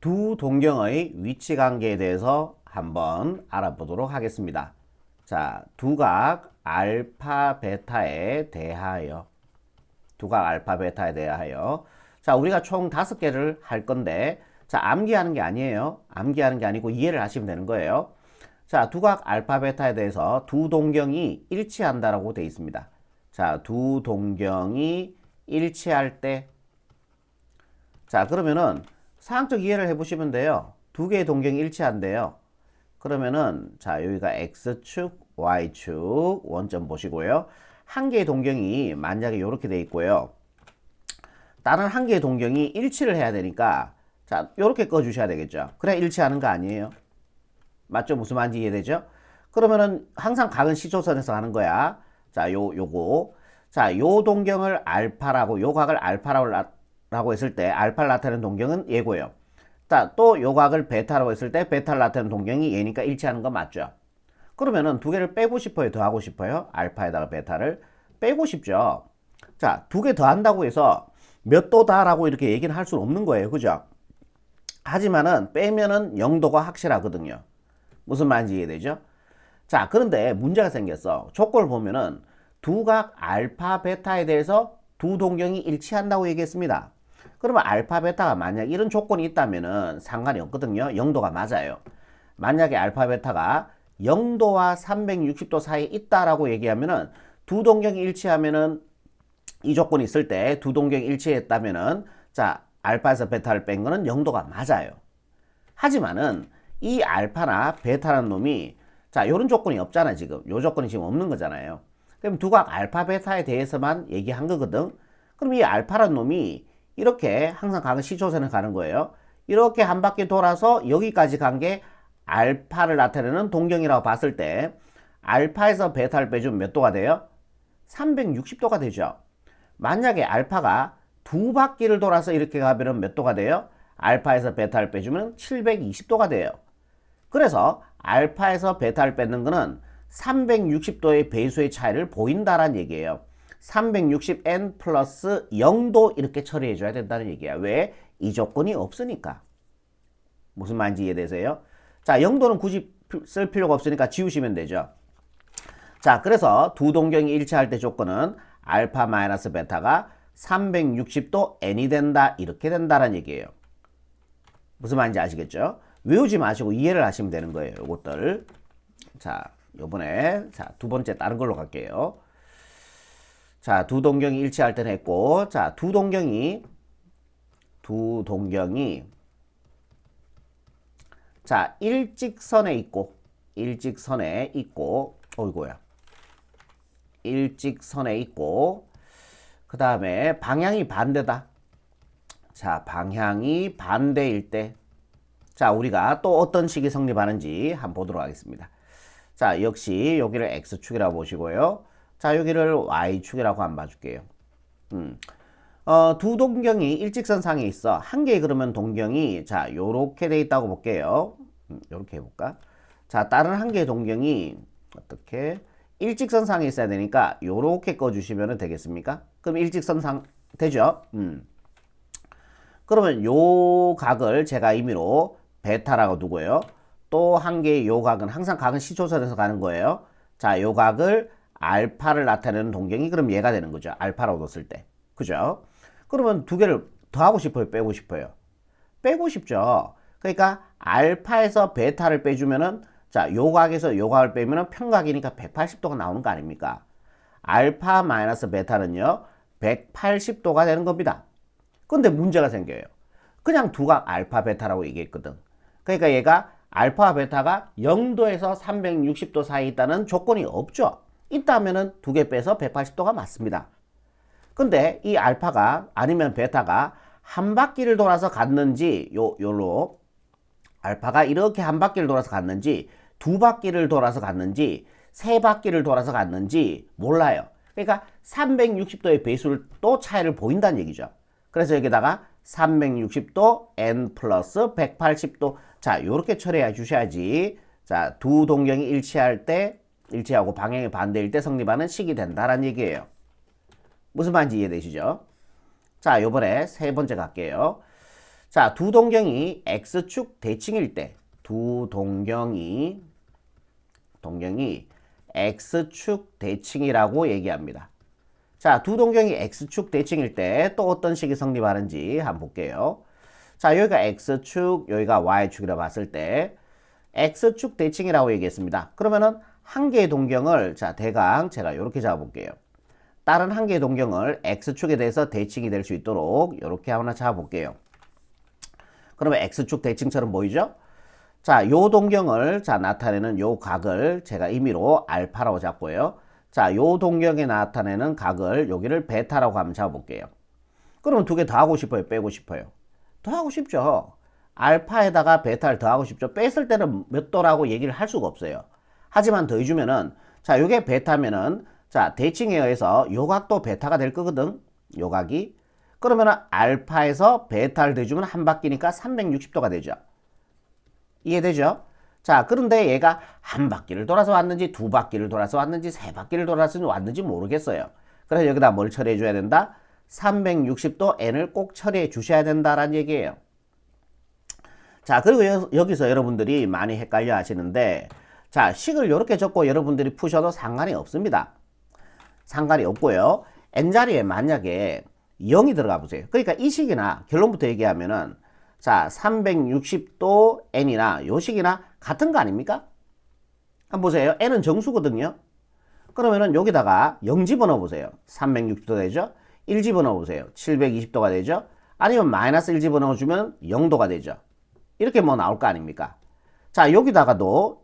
두 동경의 위치 관계에 대해서 한번 알아보도록 하겠습니다. 자, 두각 알파 베타에 대하여 자, 우리가 총 5개를 할 건데 자, 암기하는 게 아니에요. 암기하는 게 아니고 이해를 하시면 되는 거예요. 자, 두각 알파 베타에 대해서 두 동경이 일치한다라고 되어 있습니다. 자, 두 동경이 일치할 때 자, 그러면은 사항적 이해를 해보시면 돼요. 두 개의 동경이 일치한대요. 그러면은 자, 여기가 x축, y축 원점 보시고요. 한 개의 동경이 만약에 이렇게 돼 있고요. 다른 한 개의 동경이 일치를 해야 되니까 자, 이렇게 꺼주셔야 되겠죠. 그래야 일치하는 거 아니에요? 맞죠? 무슨 말인지 이해되죠? 그러면은 항상 각은 시초선에서 하는 거야. 자, 요거. 자, 요 동경을 알파라고, 요 각을 알파라고 했을 때 알파를 나타내는 동경은 얘고요. 자, 또 요 각을 베타라고 했을 때 베타를 나타내는 동경이 얘니까 일치하는 거 맞죠? 그러면은 두 개를 빼고 싶어요? 더하고 싶어요? 알파에다가 베타를 빼고 싶죠? 자, 두 개 더한다고 해서 몇 도다라고 이렇게 얘기는 할 수는 없는 거예요. 그죠? 하지만은 빼면은 0도가 확실하거든요. 무슨 말인지 이해되죠? 자, 그런데 문제가 생겼어. 조건을 보면은 두각 알파 베타에 대해서 두 동경이 일치한다고 얘기했습니다. 그러면 알파 베타가 만약 이런 조건이 있다면은 상관이 없거든요. 0도가 맞아요. 만약에 알파 베타가 0도와 360도 사이에 있다라고 얘기하면은 두 동경이 일치하면은 이 조건이 있을 때 두 동경이 일치했다면은 자, 알파에서 베타를 뺀 거는 0도가 맞아요. 하지만은 이 알파나 베타라는 놈이 자, 요런 조건이 없잖아, 지금. 요 조건이 지금 없는 거잖아요. 그럼 두각 알파 베타에 대해서만 얘기한 거거든. 그럼 이 알파라는 놈이 이렇게 항상 각은 시초선에 가는 거예요. 이렇게 한 바퀴 돌아서 여기까지 간 게 알파를 나타내는 동경이라고 봤을 때 알파에서 베타를 빼주면 몇 도가 돼요? 360도가 되죠. 만약에 알파가 두 바퀴를 돌아서 이렇게 가면 몇 도가 돼요? 알파에서 베타를 빼주면 720도가 돼요. 그래서 알파에서 베타를 뺏는 거는 360도의 배수의 차이를 보인다라는 얘기예요. 360n 플러스 0도 이렇게 처리해 줘야 된다는 얘기야. 왜? 이 조건이 없으니까. 무슨 말인지 이해되세요? 자, 0도는 굳이 쓸 필요가 없으니까 지우시면 되죠. 자, 그래서 두 동경이 일치할 때 조건은 알파 마이너스 베타가 360도 n이 된다. 이렇게 된다는 얘기예요. 무슨 말인지 아시겠죠? 외우지 마시고 이해를 하시면 되는 거예요. 요것들. 자, 요번에 자, 두 번째 다른 걸로 갈게요. 자, 두 동경이 일치할 때는 했고, 자, 두 동경이 자, 일직선에 있고 어이고야. 일직선에 있고 그 다음에 방향이 반대다. 자, 방향이 반대일 때 자, 우리가 또 어떤 식이 성립하는지 한번 보도록 하겠습니다. 자, 역시 여기를 X축이라고 보시고요. 자, 여기를 Y축이라고 한번 봐줄게요. 두 동경이 일직선상에 있어. 한 개의 그러면 동경이 자, 요렇게 돼 있다고 볼게요. 요렇게 해볼까? 자, 다른 한 개의 동경이 어떻게 일직선상에 있어야 되니까 요렇게 꺼주시면 되겠습니까? 그럼 일직선상 되죠? 그러면 요 각을 제가 임의로 베타라고 두고요. 또 한 개의 요 각은 항상 각은 시초선에서 가는 거예요. 자, 요 각을 알파를 나타내는 동경이 그럼 얘가 되는 거죠. 알파라고 뒀을 때. 그죠? 그러면 두 개를 더 하고 싶어요? 빼고 싶어요? 빼고 싶죠. 그러니까 알파에서 베타를 빼주면은 자, 요 각에서 요 각을 빼면은 평각이니까 180도가 나오는 거 아닙니까? 알파 마이너스 베타는요. 180도가 되는 겁니다. 근데 문제가 생겨요. 그냥 두각 알파 베타라고 얘기했거든. 그러니까 얘가 알파와 베타가 0도에서 360도 사이에 있다는 조건이 없죠. 있다면은 두 개 빼서 180도가 맞습니다. 근데 이 알파가 아니면 베타가 한 바퀴를 돌아서 갔는지 요로 알파가 이렇게 한 바퀴를 돌아서 갔는지 두 바퀴를 돌아서 갔는지 세 바퀴를 돌아서 갔는지 몰라요. 그러니까 360도의 배수를 또 차이를 보인다는 얘기죠. 그래서 여기다가 360도 n 플러스 180도 자, 요렇게 처리해 주셔야지 자, 두 동경이 일치할 때 일치하고 방향이 반대일 때 성립하는 식이 된다라는 얘기예요. 무슨 말인지 이해되시죠? 자, 요번에 세 번째 갈게요. 자, 두 동경이 x축 대칭일 때, 두 동경이 x축 대칭이라고 얘기합니다. 자, 두 동경이 x축 대칭일 때 또 어떤 식이 성립하는지 한번 볼게요. 자, 여기가 x축, 여기가 y축이라고 봤을 때 x축 대칭이라고 얘기했습니다. 그러면은 한 개의 동경을 자, 대강 제가 이렇게 잡아볼게요. 다른 한 개의 동경을 x축에 대해서 대칭이 될 수 있도록 이렇게 하나 잡아볼게요. 그러면 x축 대칭처럼 보이죠? 자, 요 동경을 자, 나타내는 요 각을 제가 임의로 알파라고 잡고요. 자, 요 동경에 나타내는 각을 여기를 베타라고 한번 잡아볼게요. 그러면 두 개 더하고 싶어요? 빼고 싶어요? 더하고 싶죠. 알파에다가 베타를 더하고 싶죠. 뺐을 때는 몇 도라고 얘기를 할 수가 없어요. 하지만 더해주면은 자, 요게 베타면은 자, 대칭에 의해서 요 각도 베타가 될 거거든. 요 각이. 그러면은 알파에서 베타를 더해주면 한 바퀴니까 360도가 되죠. 이해되죠? 자, 그런데 얘가 한 바퀴를 돌아서 왔는지 두 바퀴를 돌아서 왔는지 세 바퀴를 돌아서 왔는지 모르겠어요. 그래서 여기다 뭘 처리해 줘야 된다? 360도 n을 꼭 처리해 주셔야 된다라는 얘기예요. 자, 그리고 여기서 여러분들이 많이 헷갈려 하시는데 자, 식을 이렇게 적고 여러분들이 푸셔도 상관이 없습니다. 상관이 없고요. n자리에 만약에 0이 들어가 보세요. 그러니까 이 식이나 결론부터 얘기하면은 자, 360도 n이나 요 식이나 같은 거 아닙니까? 한번 보세요. n은 정수거든요. 그러면은 여기다가 0 집어넣어 보세요. 360도 되죠? 1 집어넣어 보세요. 720도가 되죠? 아니면 마이너스 1 집어넣어 주면 0도가 되죠. 이렇게 뭐 나올 거 아닙니까? 자, 여기다가도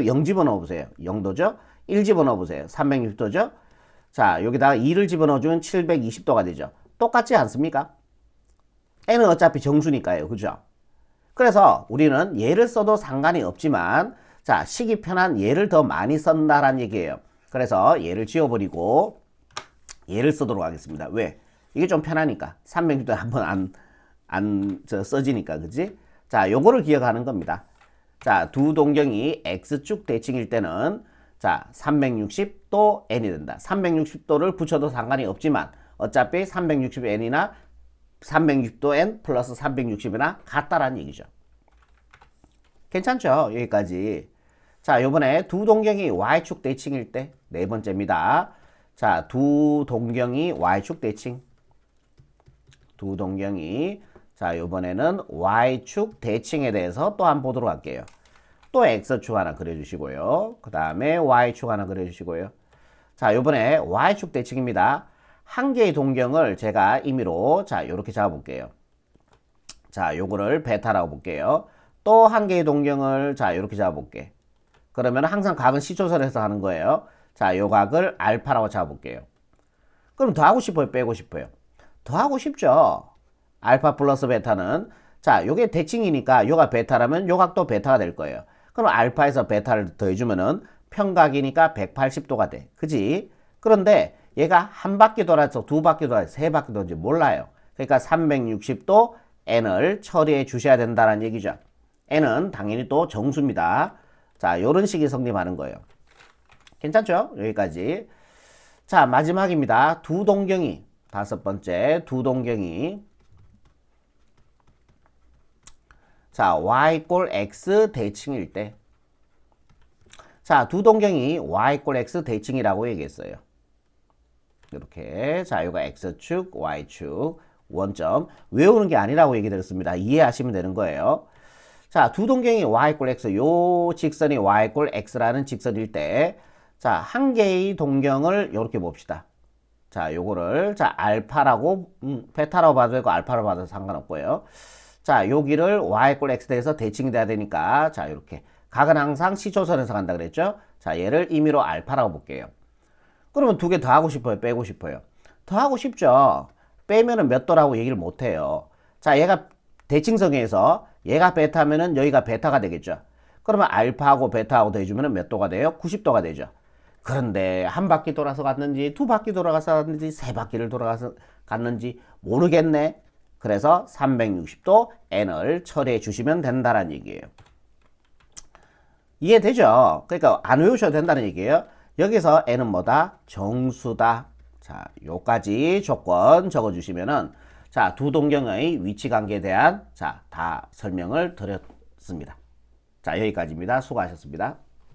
0 집어넣어 보세요. 0도죠? 1 집어넣어 보세요. 360도죠? 자, 여기다가 2를 집어넣어 주면 720도가 되죠. 똑같지 않습니까? n은 어차피 정수니까요. 그죠? 그래서 우리는 얘를 써도 상관이 없지만 자, 식이 편한 얘를 더 많이 쓴다라는 얘기예요. 그래서 얘를 지워버리고 얘를 쓰도록 하겠습니다. 왜? 이게 좀 편하니까. 360도 한번 써지니까. 그지? 자, 요거를 기억하는 겁니다. 자, 두 동경이 x축 대칭일 때는 자, 360도 n이 된다. 360도를 붙여도 상관이 없지만 어차피 360n이나 360도 n 플러스 360이나 같다라는 얘기죠. 괜찮죠? 여기까지. 자, 요번에 두 동경이 y축 대칭일 때 네 번째입니다. 자, 두 동경이 y축 대칭. 두 동경이 자, 요번에는 y축 대칭에 대해서 또 한번 보도록 할게요. 또 x축 하나 그려주시고요. 그 다음에 y축 하나 그려주시고요. 자, 요번에 y축 대칭입니다. 한 개의 동경을 제가 임의로 자, 요렇게 잡아볼게요. 자, 요거를 베타라고 볼게요. 또 한 개의 동경을 자, 요렇게 잡아볼게. 그러면 항상 각은 시초설에서 하는 거예요. 자, 요 각을 알파라고 잡아볼게요. 그럼 더하고 싶어요? 빼고 싶어요? 더하고 싶죠. 알파 플러스 베타는 자, 요게 대칭이니까 요가 베타라면 요 각도 베타가 될 거예요. 그럼 알파에서 베타를 더해주면은 평각이니까 180도가 돼. 그지? 그런데 얘가 한 바퀴 돌아서 두 바퀴 돌아서 세 바퀴 돌아서 몰라요. 그러니까 360도 n을 처리해 주셔야 된다는 얘기죠. n은 당연히 또 정수입니다. 자, 요런 식이 성립하는 거예요. 괜찮죠? 여기까지. 자, 마지막입니다. 두 동경이 다섯 번째 두 동경이 자, y 꼴 x 대칭일 때 자, 두 동경이 y 꼴 x 대칭이라고 얘기했어요. 이렇게 자, 요가 x축, y축 원점 외우는 게 아니라고 얘기 드렸습니다. 이해하시면 되는 거예요. 자, 두 동경이 y 꼴 x 요 직선이 y 꼴 x라는 직선일 때 자, 한 개의 동경을 이렇게 봅시다. 자, 요거를 자, 알파라고 베타라고 봐도 되고 알파라고 봐도 상관없고요. 자, 여기를 y 꼴 x 대해서 대칭이 돼야 되니까 자, 이렇게 각은 항상 시초선에서 간다 그랬죠? 자, 얘를 임의로 알파라고 볼게요. 그러면 두 개 더 하고 싶어요? 빼고 싶어요? 더 하고 싶죠. 빼면은 몇 도라고 얘기를 못 해요. 자, 얘가 대칭성에서 얘가 베타면은 여기가 베타가 되겠죠. 그러면 알파하고 베타하고 더해주면은 몇 도가 돼요? 90도가 되죠. 그런데 한 바퀴 돌아서 갔는지 두 바퀴 돌아가서 갔는지 세 바퀴를 돌아가서 갔는지 모르겠네. 그래서 360도 n을 처리해 주시면 된다는 얘기예요. 이해되죠? 그러니까 안 외우셔도 된다는 얘기예요. 여기서 n은 뭐다? 정수다. 자, 요까지 조건 적어주시면은 자, 두 동경의 위치 관계에 대한 자, 다 설명을 드렸습니다. 자, 여기까지입니다. 수고하셨습니다.